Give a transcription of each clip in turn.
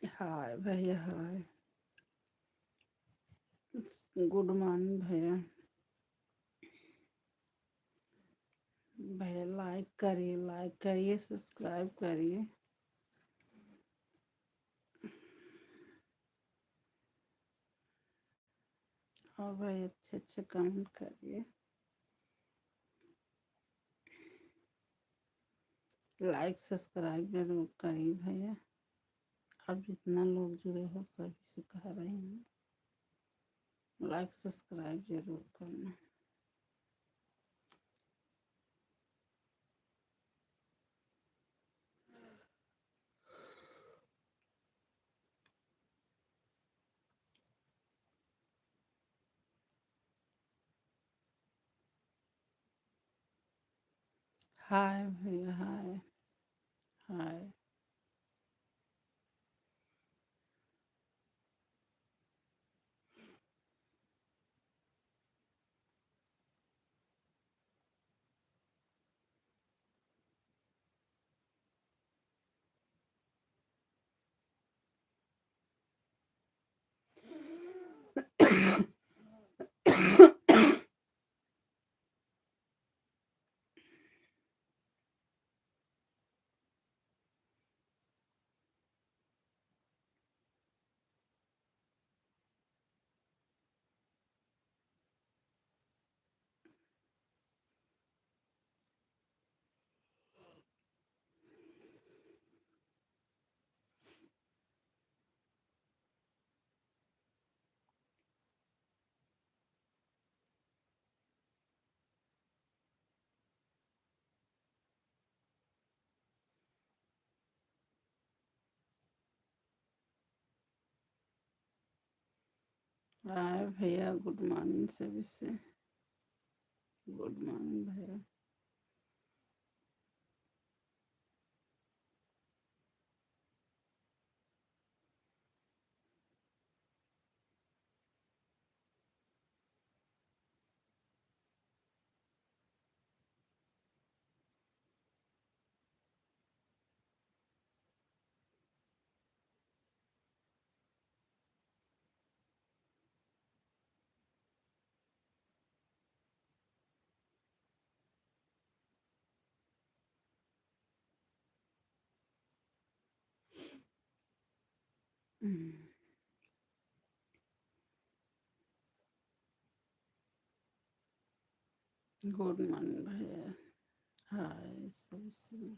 हाय भैया हाय। Good morning भैया। भैया लाइक करिए सब्सक्राइब करिए। और भाई अच्छे अच्छे कमेंट करिए। लाइक सब्सक्राइब जरूर करिए भैया। अब जितना लोग जुड़े हो सभी से कह रही हूँ लाइक सब्सक्राइब जरूर करना। हाय भैया हाय हाय। हाय भैया, गुड मॉर्निंग सभी से। गुड मॉर्निंग भैया। गुड मॉर्निंग भैया। हाय सभी से।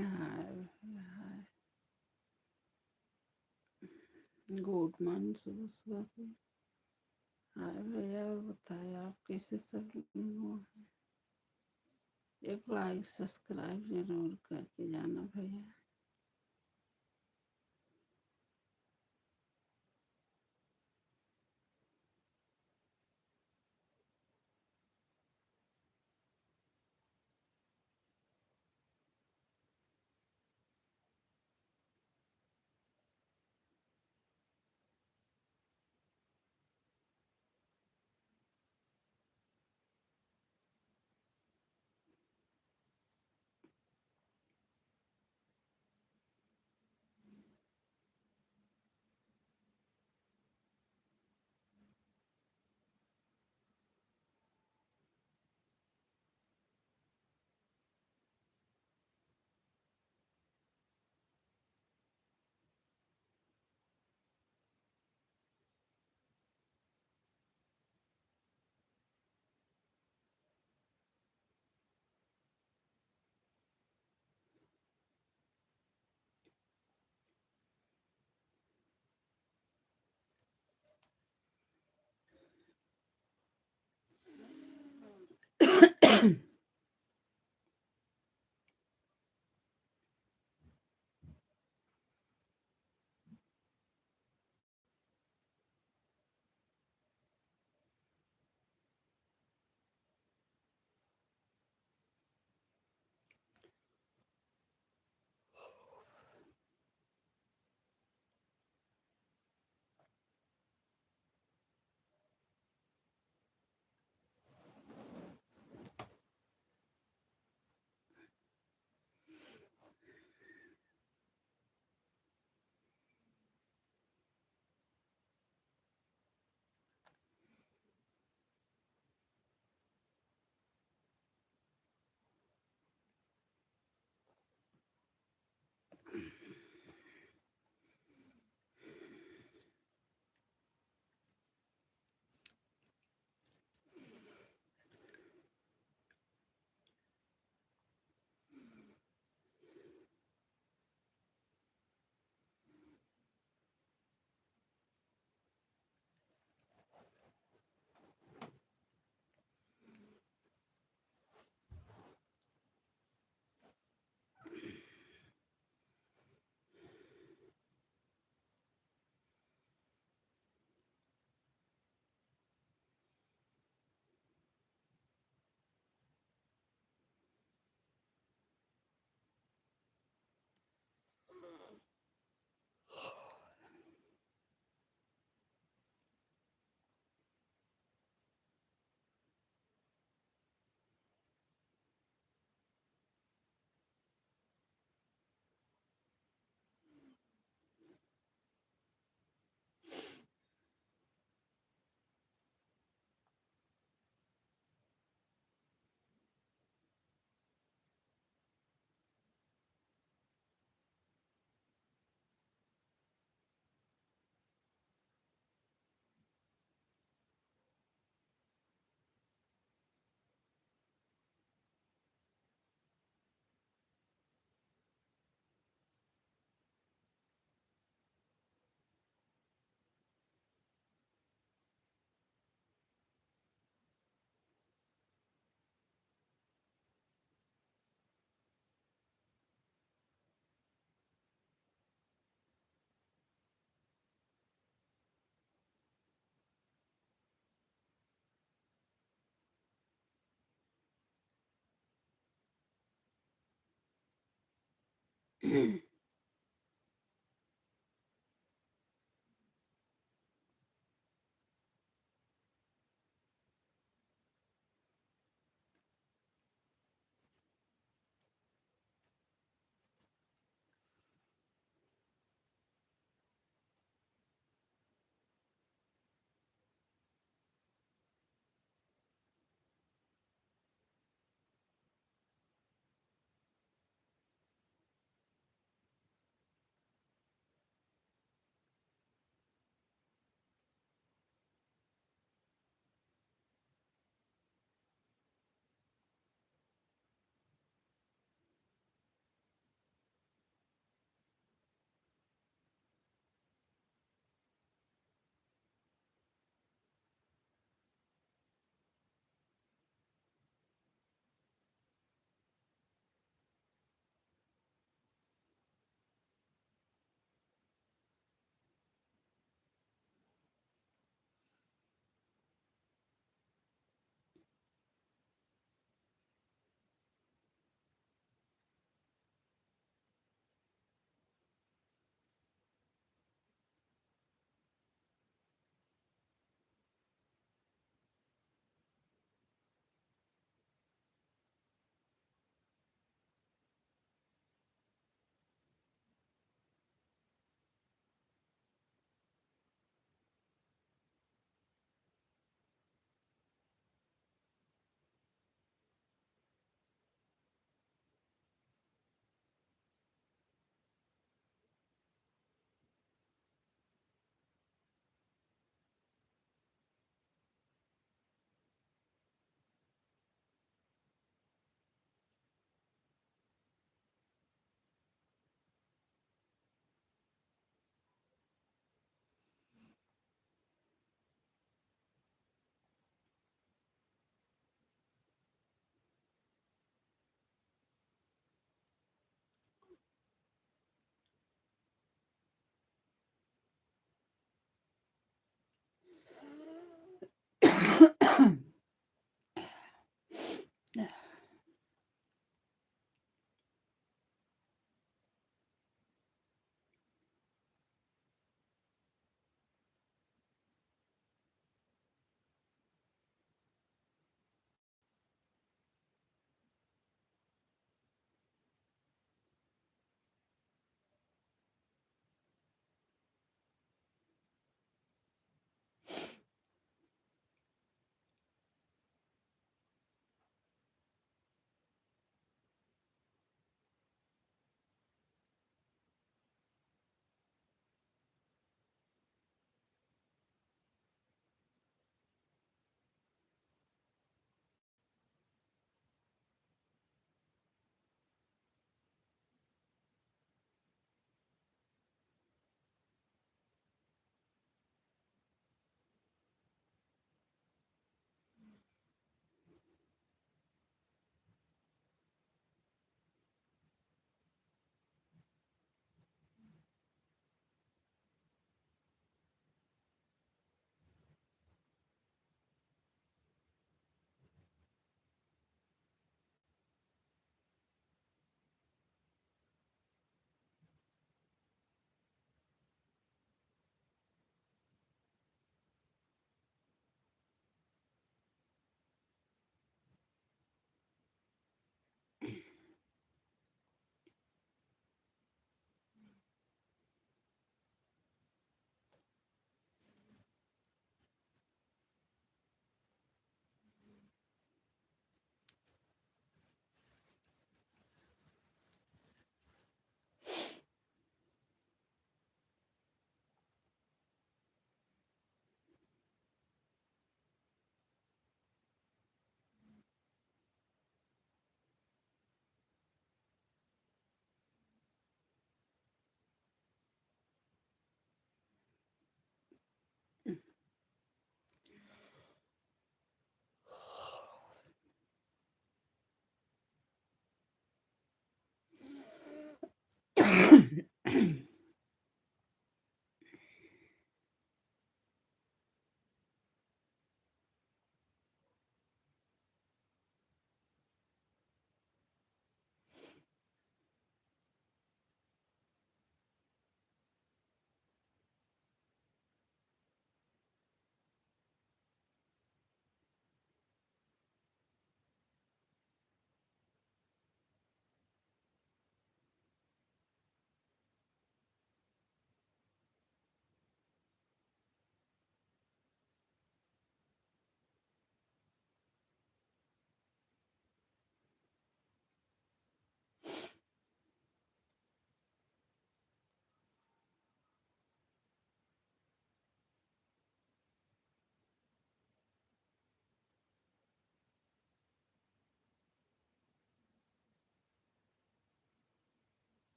हाय हाय। गुड मॉर्निंग सुबह सुबह की। हाय भैया, और बताए आप कैसे सब लोग हैं? एक लाइक सब्सक्राइब जरूर करके जाना भैया।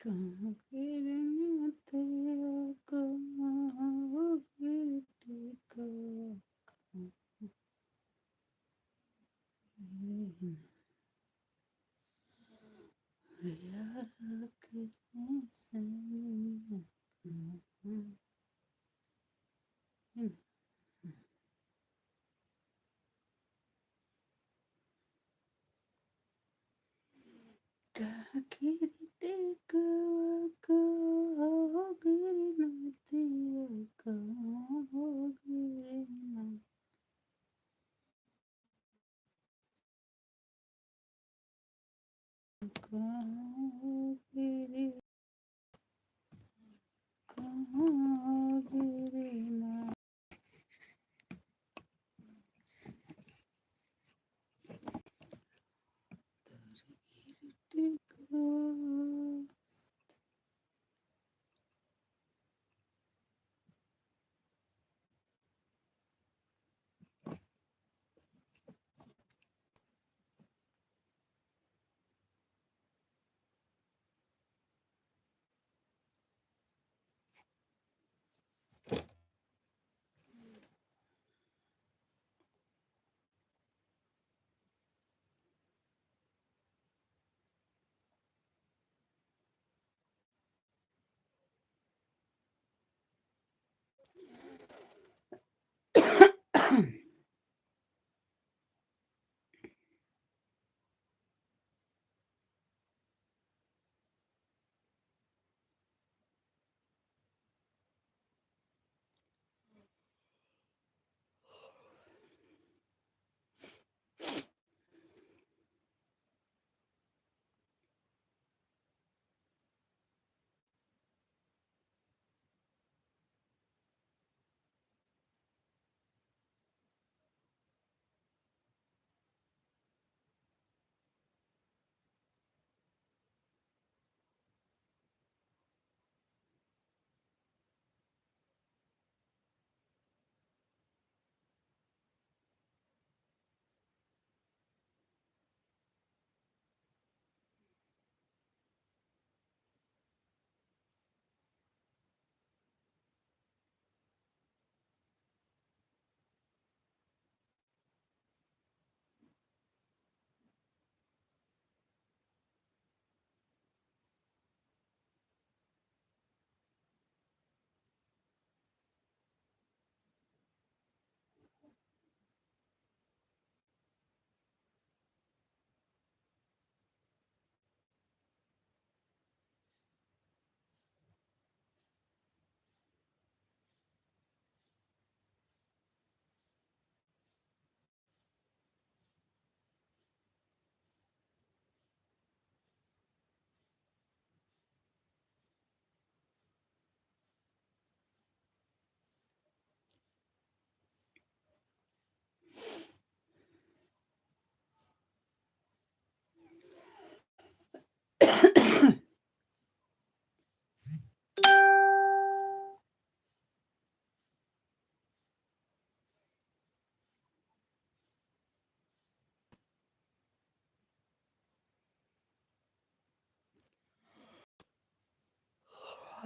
कहाँ गिरना तेरा कहाँ गिरने का यार के कहाँ गिरने का कहाँ गिरना तेरा कहाँ गिरना कहाँ गिरे कहाँ गिरना टिका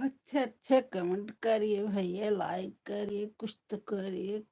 अच्छे अच्छे कमेंट करिए भैया लाइक करिए कुछ तो करिए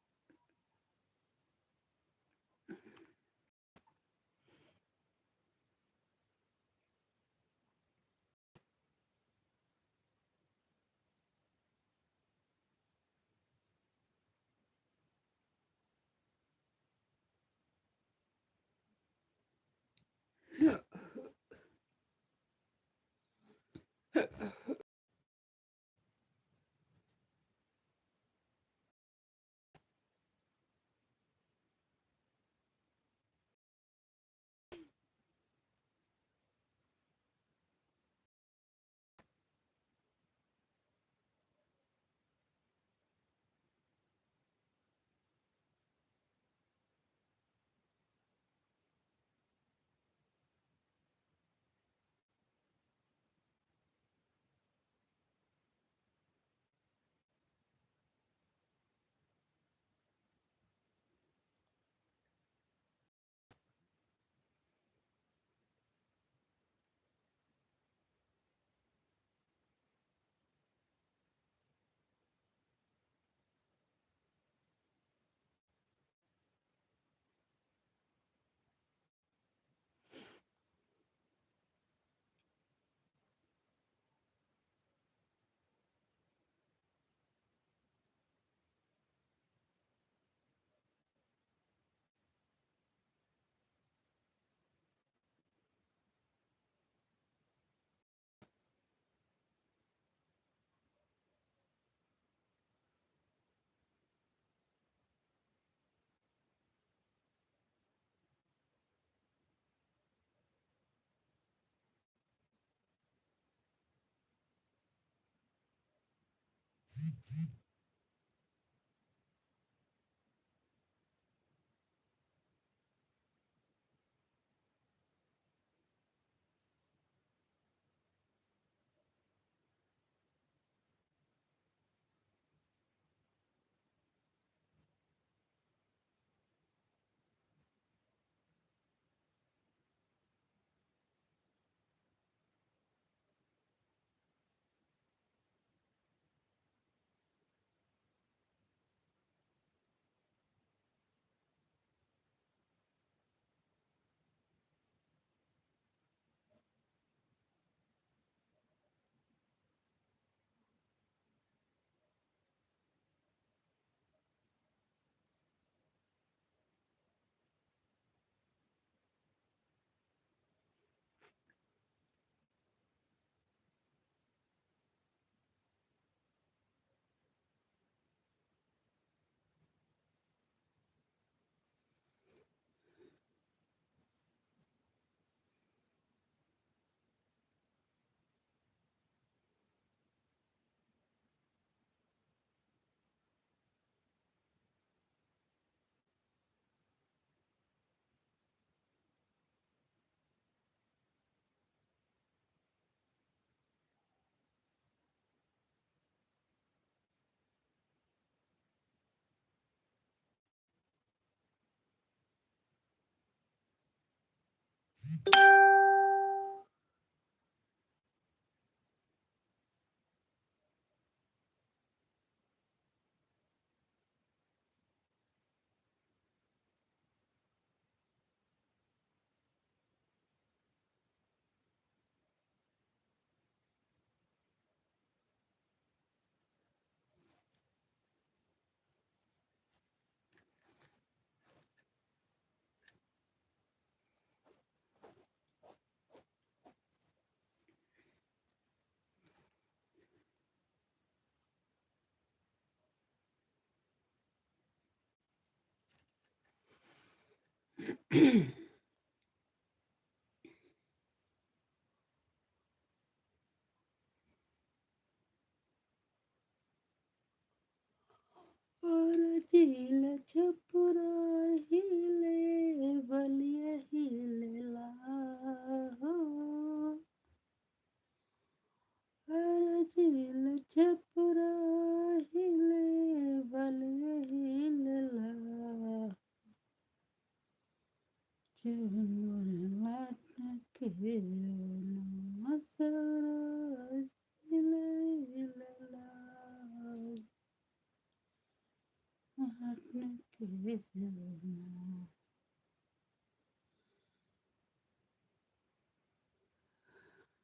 और झील छपुरा हिले बलिया हिलेला हो और झील छपुरा हिले बलिया हिलेला चुनर लाट के मसरा हिले हिलेला लाट के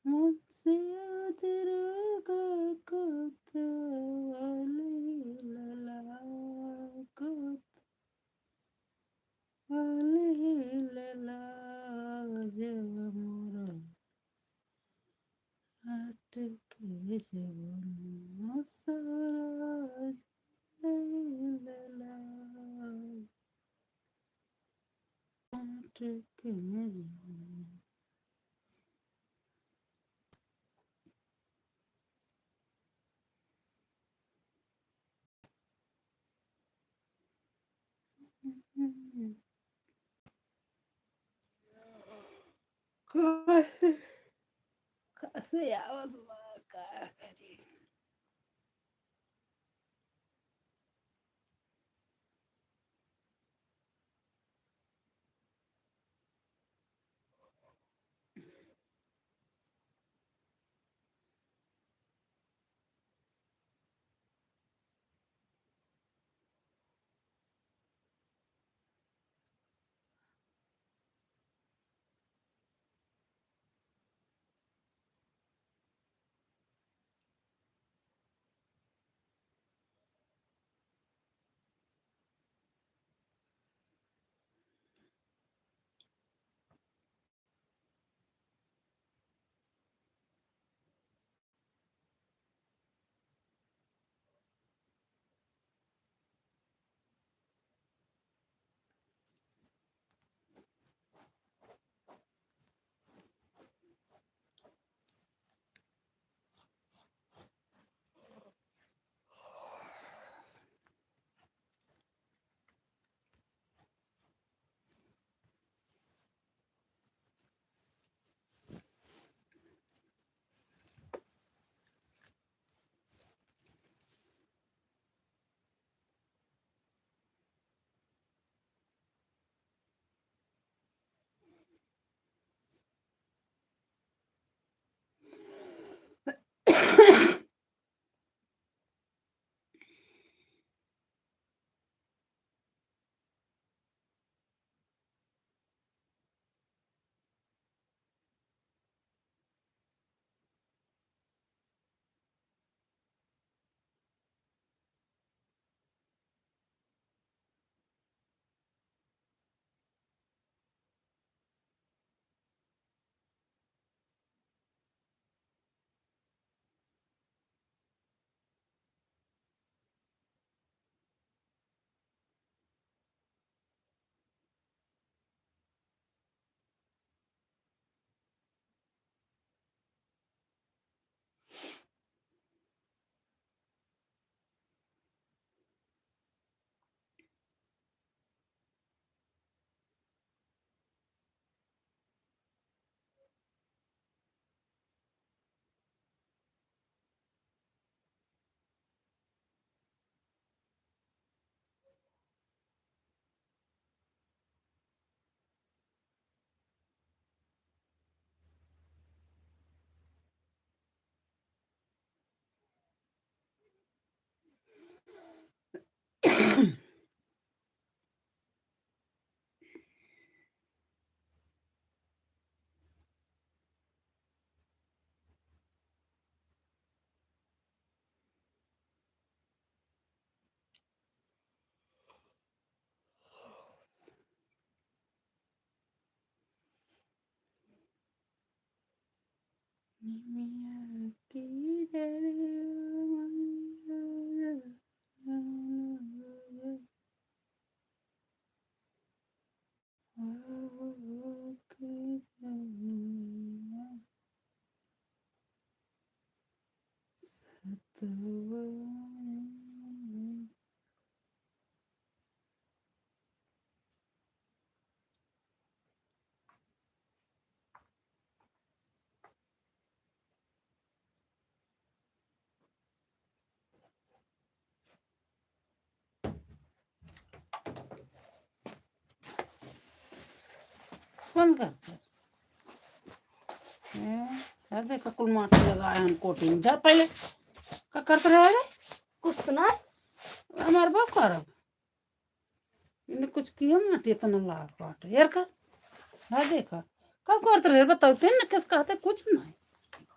मुझसे अदरगा कोतवाली लला कोतवाली लला जब मोरा हट के जब मसरा लला हट के कैसे कैसे आवाज क्या करी निमिया की डरिया बंद कर देखा कुल माटी लगाए हम कोटिंग जा पहले का करते रहे रे कुछ तो ना हमारे बाप करब इन्हें कुछ किया माटी इतना लाग पाट यार का हाँ देखा कब करते रहे बताते ना किस कहते कुछ नहीं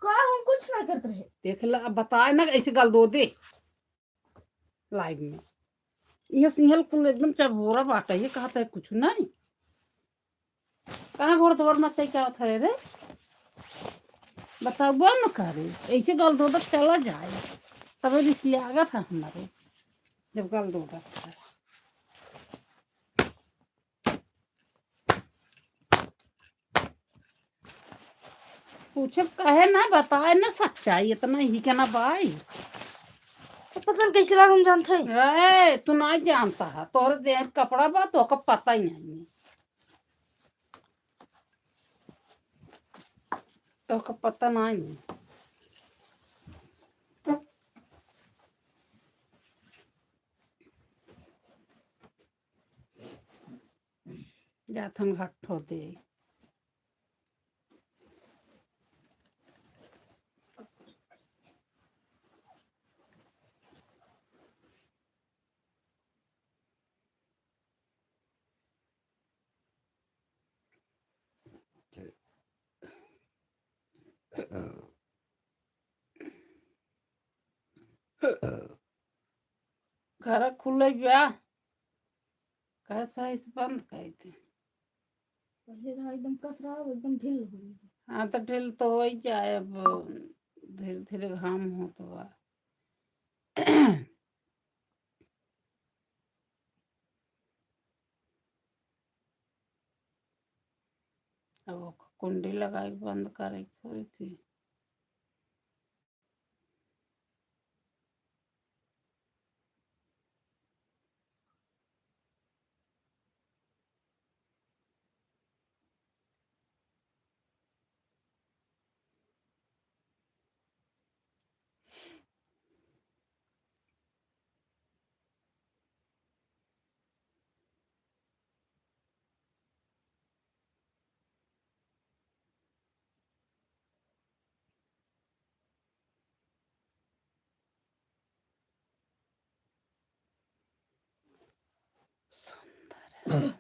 का हम कुछ ना करते रहे देख ला अब बताए ना ऐसे गल दो दे लाइव में ये सिंहल कुल एकदम चबोरा बाटा ये कहता है कुछ नहीं कहाँ घोड़ दौड़ मत क्या होता है रे बताओ न करे ऐसे गल दो तक चला जाए तब इसलिए आगा था हमारे जब गल दो तक पूछे कहे ना बताए ना सच्चाई इतना ही के ना भाई तो पता नहीं कैसे लगा हम जानते हैं तू नहीं जानता है तोहरे देह कपड़ा बा तो का पता ही नहीं है तो का पता नहीं है जाथन घट होते घर खुले ब्याह कैसा इस बंद कर थे पहले रहा एकदम कस रहा अब एकदम ढील हो गई हाँ तो ढील तो हो ही जाए अब धीरे धीरे घाम हो तो बा अब वो कुंडी लगा के बंद करे खोई की सुंदर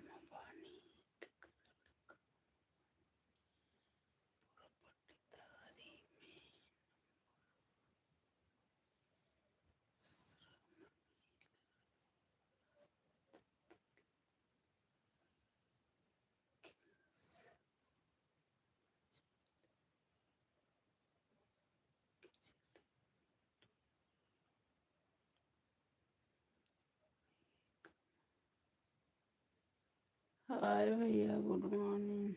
हाय भैया गुड मॉर्निंग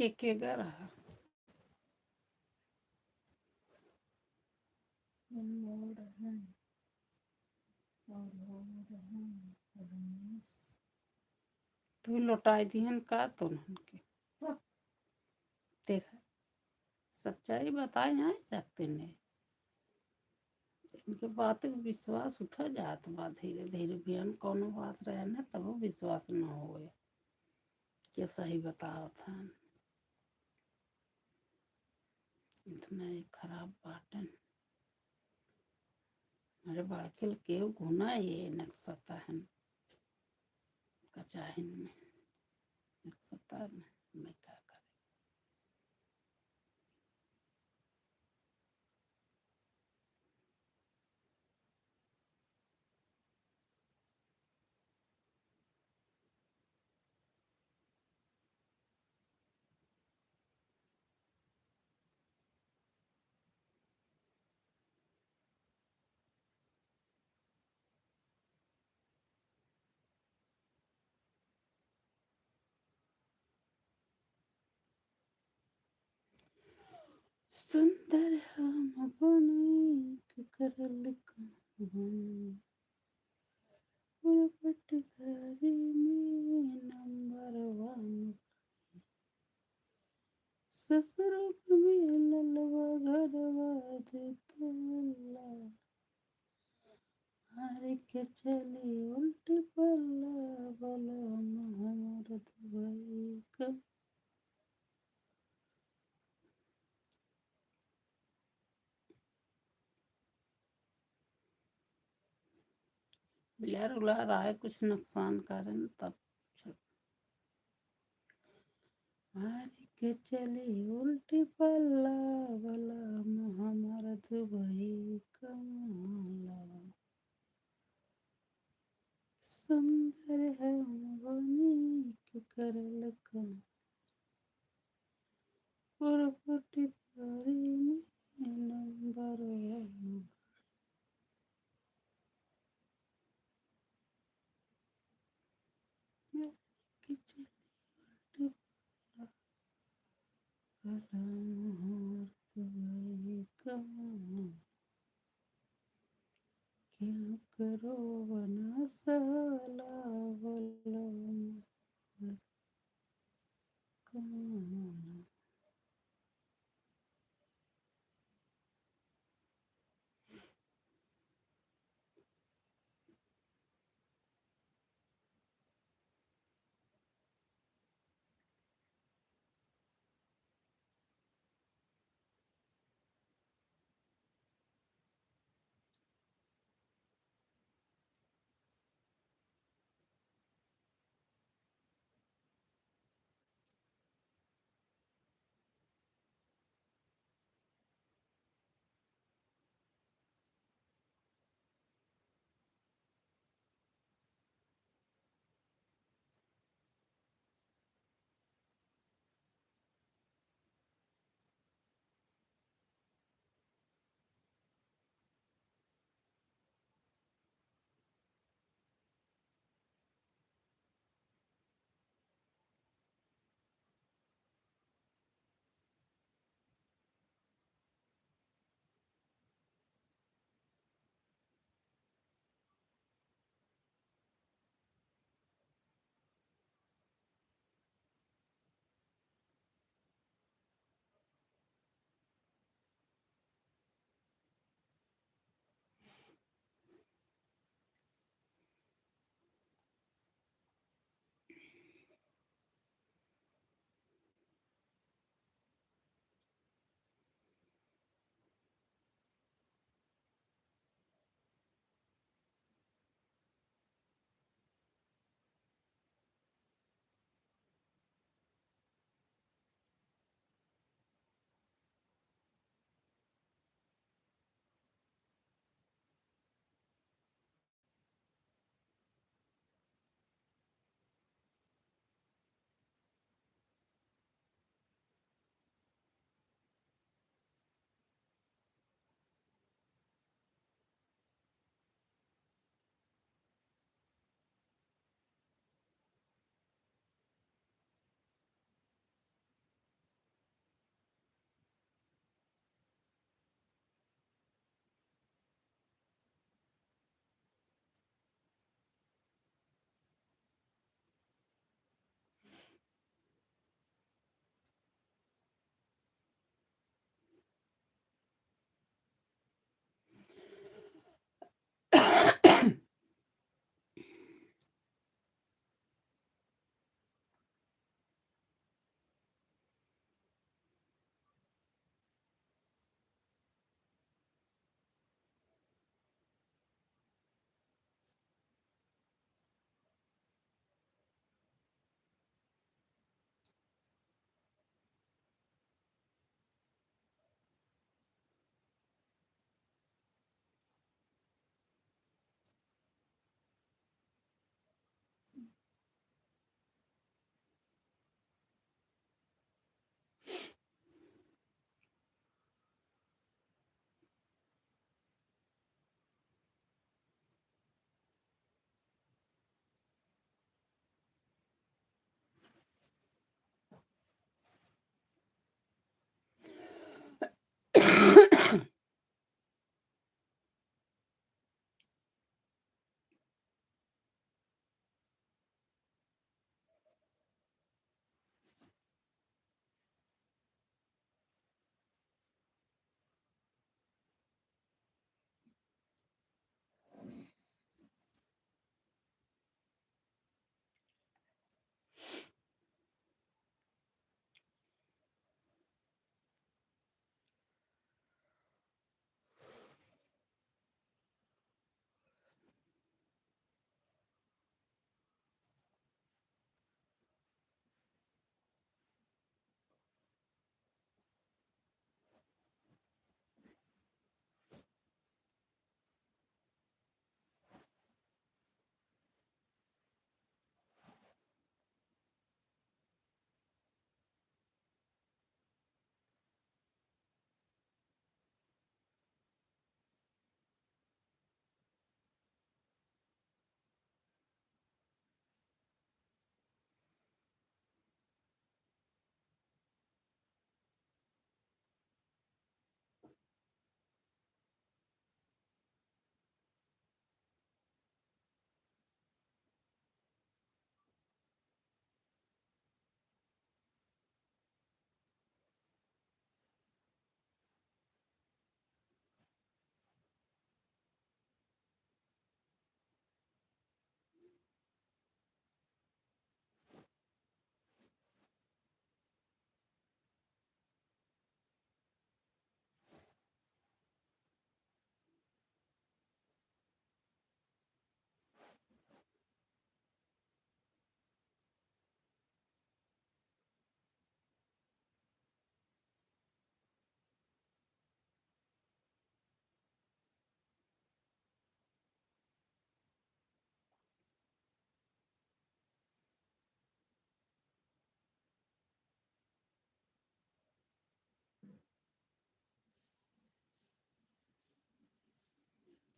के रहा मोड़ है और हो रहा रमेश तू लौटाई दिहन का तो के सब देखा सच्चाई बताए नहीं सकते ने इनके बात पे विश्वास उठा जात बा धीरे धीरे भी हम कोनो बात रहे ना तब विश्वास न होए के सही बताओ था इतना ही खराब बाटन मेरे बड़किल के गुना ये नक्सता है कचाहिन में नक्सता में मैं क्या करें सुंदर हम बने करल कहानी पटघरी में नंबर वन ससुर में ललवा घरवा देतला हारे के चली उल्टी पल्ला बला हमार दुबई का बिलार उलार आए कुछ नुकसान करें तब हारे के चली उल्टी पल्ला बला हमार दुबई कमाला सुंदर हम बनी के करल पटघरी में नंबर वन के चली उल्टी पल्ला हमार दुबई कमाला क्या करो बना साला बला कमाला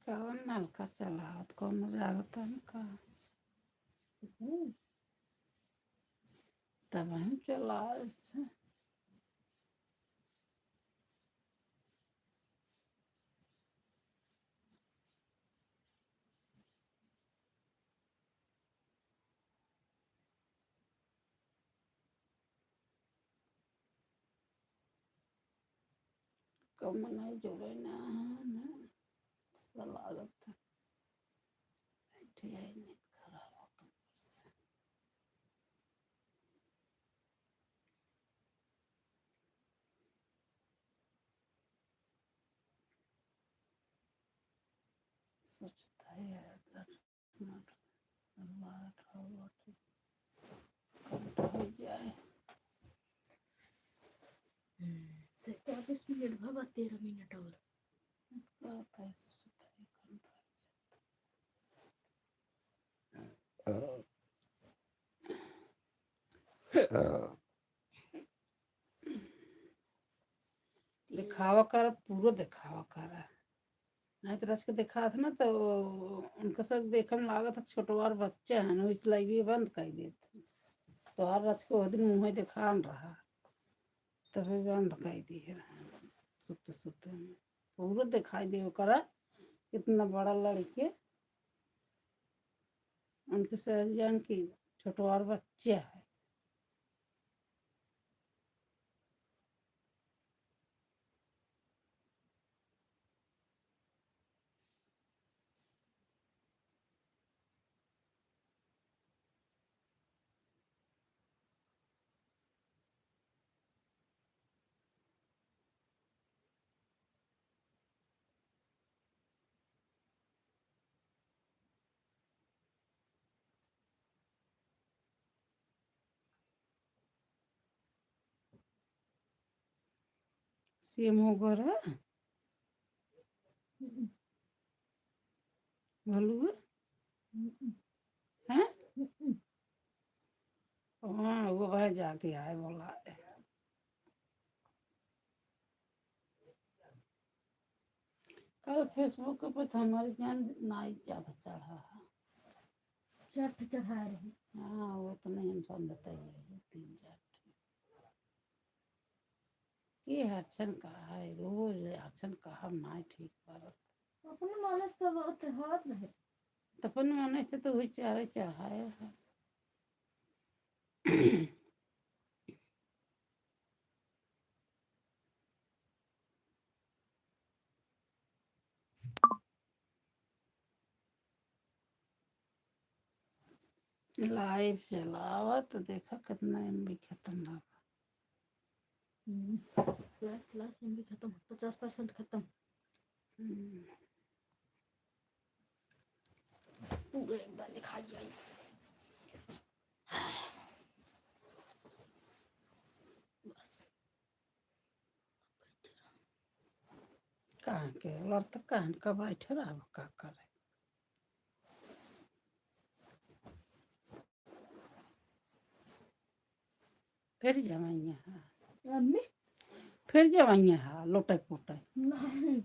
कौन नलका चलावत कौन जागत का तब हम चला से कम नहीं जुड़े ना लागत बैठे आई नहीं खराब होता सोचता है 10 मिनट 12 हो जाए 37 मिनट बाबा 13 मिनट और क्या होता है सोचता है दिखावा कर पूरा दिखावा कर नहीं तो रच के दिखा था ना तो उनका सब देखे में लागत छोटवार बच्चे हैं ना इसलिए भी बंद कर देते तो हर रच के वो दिन मुँह दिखा रहा तभी बंद कर दिए सुते सुते में पूरा दिखाई दे करा कितना बड़ा लड़के उनके सहजान की छोटवार बच्चे है सेम हो गया भलू है हाँ वो भाई जाके आए बोला कल फेसबुक पे तो हमारी जान नाइट ज्यादा चढ़ा है चट चढ़ा रही हाँ वो तो नहीं हम सब बताइए 3-4 की हर्षण कहा है रोज हर्षण कहा ना ठीक पर अपने मानस तो बहुत चढ़ात रहे तपन माने से तो हुई चारे चढ़ाए है लाइव चलावा तो देखा कितना MB खत्म लगा क्लास MB खत्म 50% खत्म पूरे एक बार दिखा जाए बस कहाँ के लड़ता कहाँ का बैठे रहा का करे फिर जमाइया है अम्मी फिर जमाइया है लोटे पोटे नहीं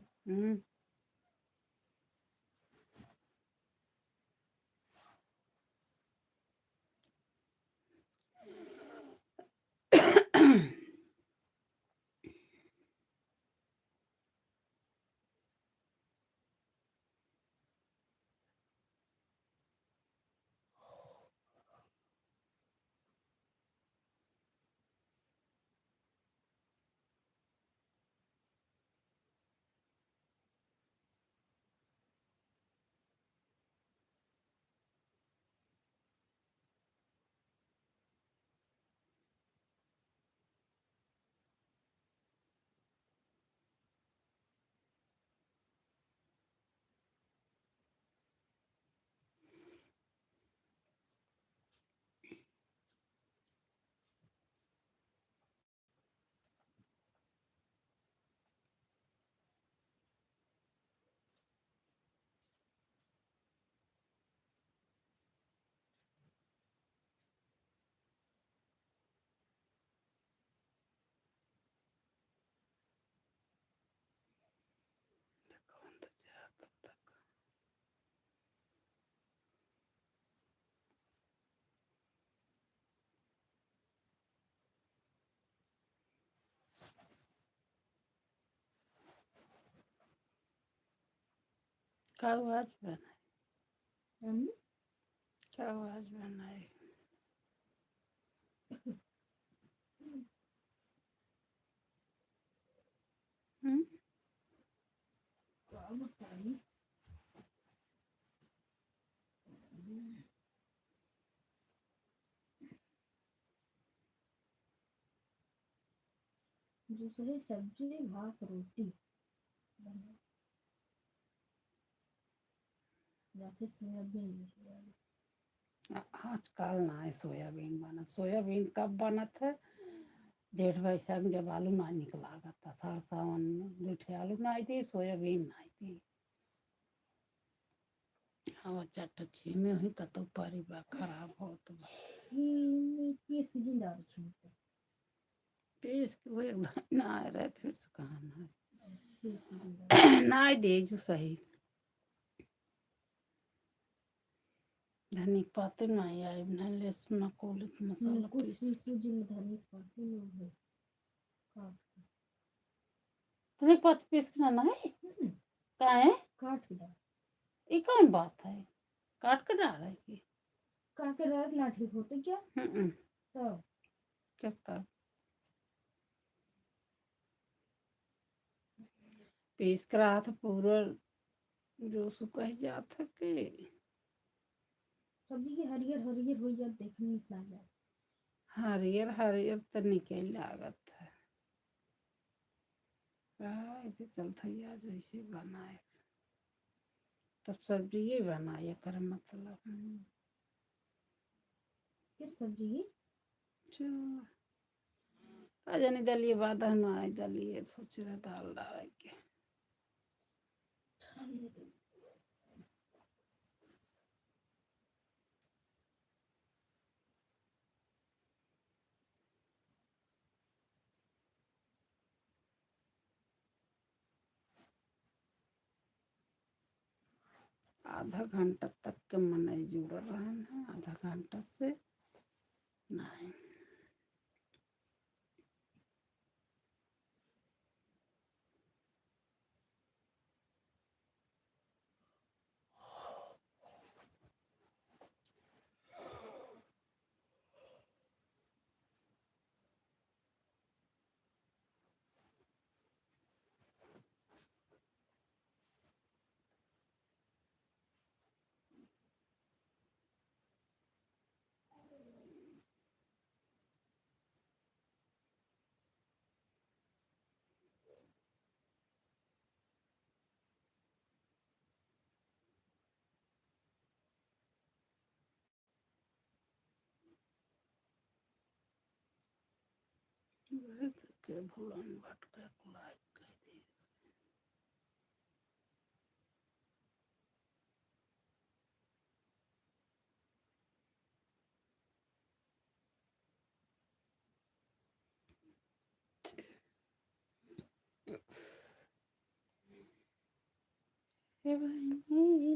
क्या आवाज बनाए? हम क्या आवाज बनाए? क्या बताई? जो सही सब्जी भात रोटी बना जाते सोयाबीन आजकल ना है सोयाबीन बना। सोयाबीन कब बना था? जेठ वैशाख जब आलू ना निकला था, साढ़ सावन में जूठे आलू ना आई थी, सोयाबीन ना आई थी। हवा चट छी में हुई कतो परिबा खराब हो तो पीस की जिंदा छूट पीस के वो एकदम ना आ रहा है, फिर से कहाँ ना पीस की जिंदा है। ना ही दे जो सही धनी पाते ना आई ना लहसुन कोलिक मसाला कुछ पीस। सूजी में धनी पाती नहीं है काट तुम्हें पत पीस के ना है का है काट के डाल ये कौन बात है? काट के डाल है कि काट के डाल ना ठीक होते क्या तब किस तरह पीस कर रहा था पूरा जो सुखा जाता के सब्जी की हरियर हरियर हो जाए देखने में निकला जाए हरियर हरियर तो निकल लागत है। इसे चलता आज वैसे बनाए तब सब्जी ये बनाए कर मतलब किस सब्जी चलो का जानी दलिए बाद हम आई दलिए सोच रहे दाल डाल के आधा घंटा तक के मन जुड़ रहे हैं, आधा घंटा से नहीं के भूलन भटके लाइक कर दी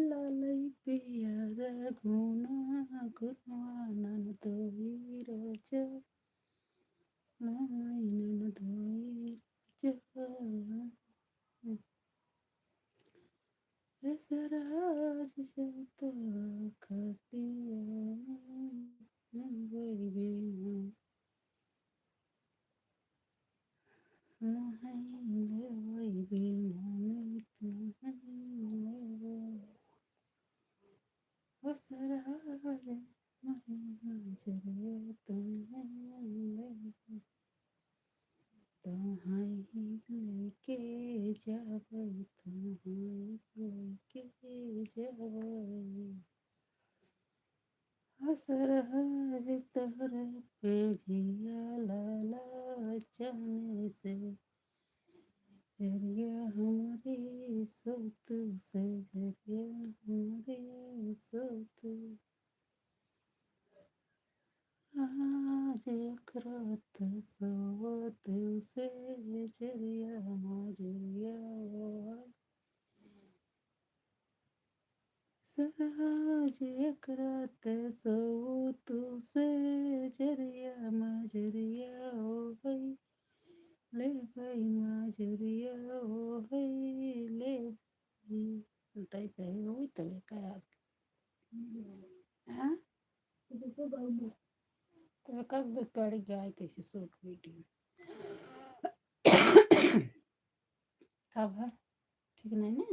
लालई पियर गुना गुनवानन दोई रज लाइन दोई रज सराज जत खटिया वही बिना वही बिना सराज तुम्हारी लेके जाबै तुम्हारी लेके जाबै असरहज तोहर पे जिया लाला जाने से जरिया हमारी सोत से जरिया हमारी सोत आज करत सोत से जरिया मजरिया सहज करत सोत से जरिया मजरिया ओ भई ले भाई मजरिया ओ भई ले भाई ऐसे ही हुई तो काय हाँ तो как бы कड़ी गए थे शूट वीडियो कब है ठीक नहीं ना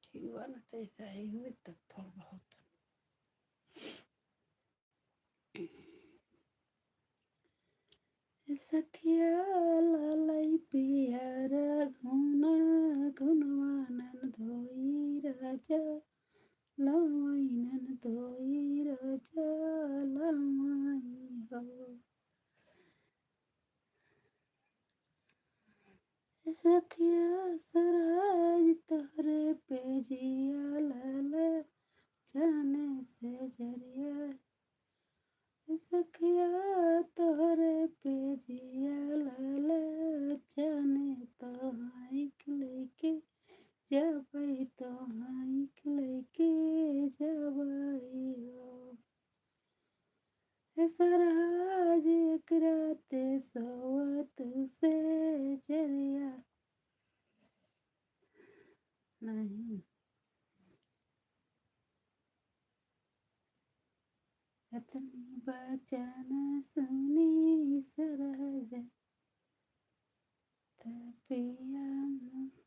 ठीक हुआ ना तो ऐसा ही हुई तब थोड़ा बहुत सखिया लालाई पियर घुना घुनवानन धोई राजा लवाइनन धोई राजा लवाई हो सखिया सराज तोहरे पे जिया लाला जाने से जरिया सखिया तोहरे पे जिया लाला जाने तो हाइक लेके जबई तो हाइक लेके जबई हो सराज एक रात सोवत से जरिया नहीं इतनी बचन सुनी सरहज तपिया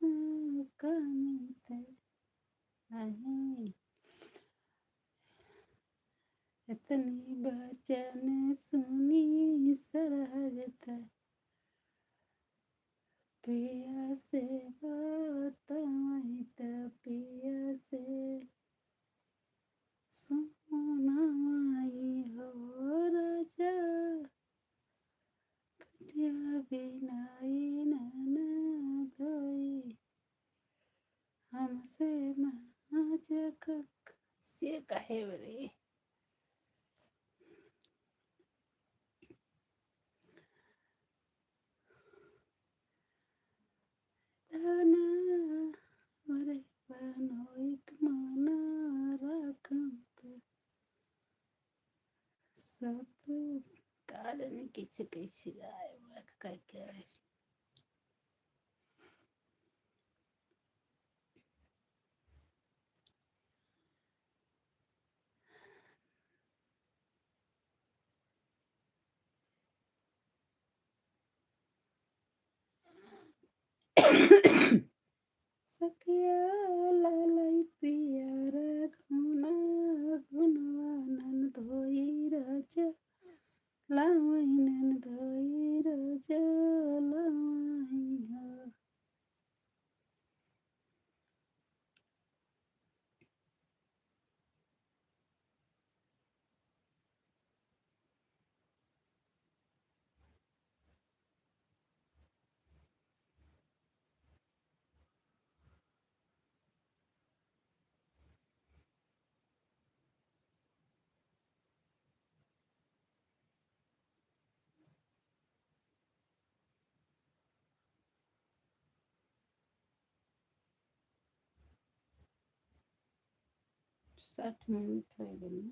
मुस्कानित नहीं इतनी बचन सुनी सरहज तपिया से बताई तपिया से सुनाई हो राजा कटिया बिनाई नन धोई हमसे महाजक से कहे बरे धना मरे बनोइक मना रखम सब काजनी किसी किसी गाय कह के सखिया लालाई पियर घुना घुनवानन धोई राजा लावैनन धोई राजा लावै हो साठ मिनट हो गए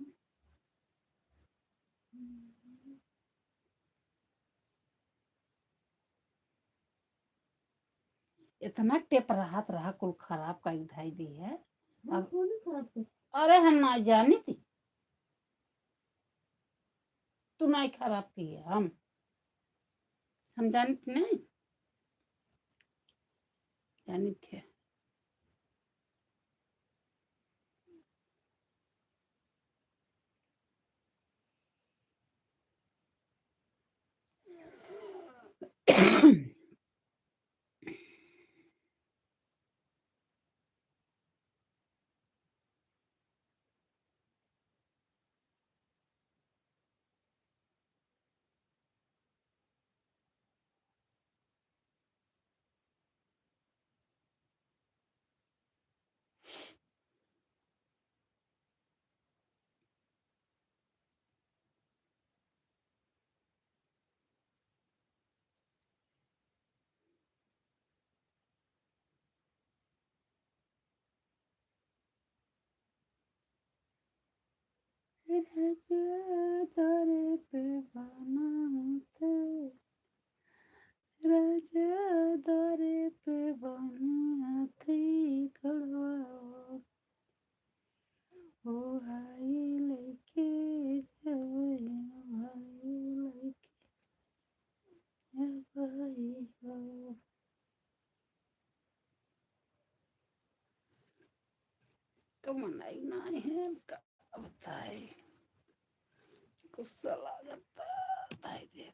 इतना टेप रहा कुल खराब का धाई दी है अब अरे हम ना जानी थी तू नहीं खराब की है हम जानी थी नहीं जानी थे राजा दरे पे बना राजा द्वारे पे बन हाथी खड़वाओ ओ हाय लेके जब हाय लेके जब आई हो कमनाई ना है का बताए गुस्सा लागता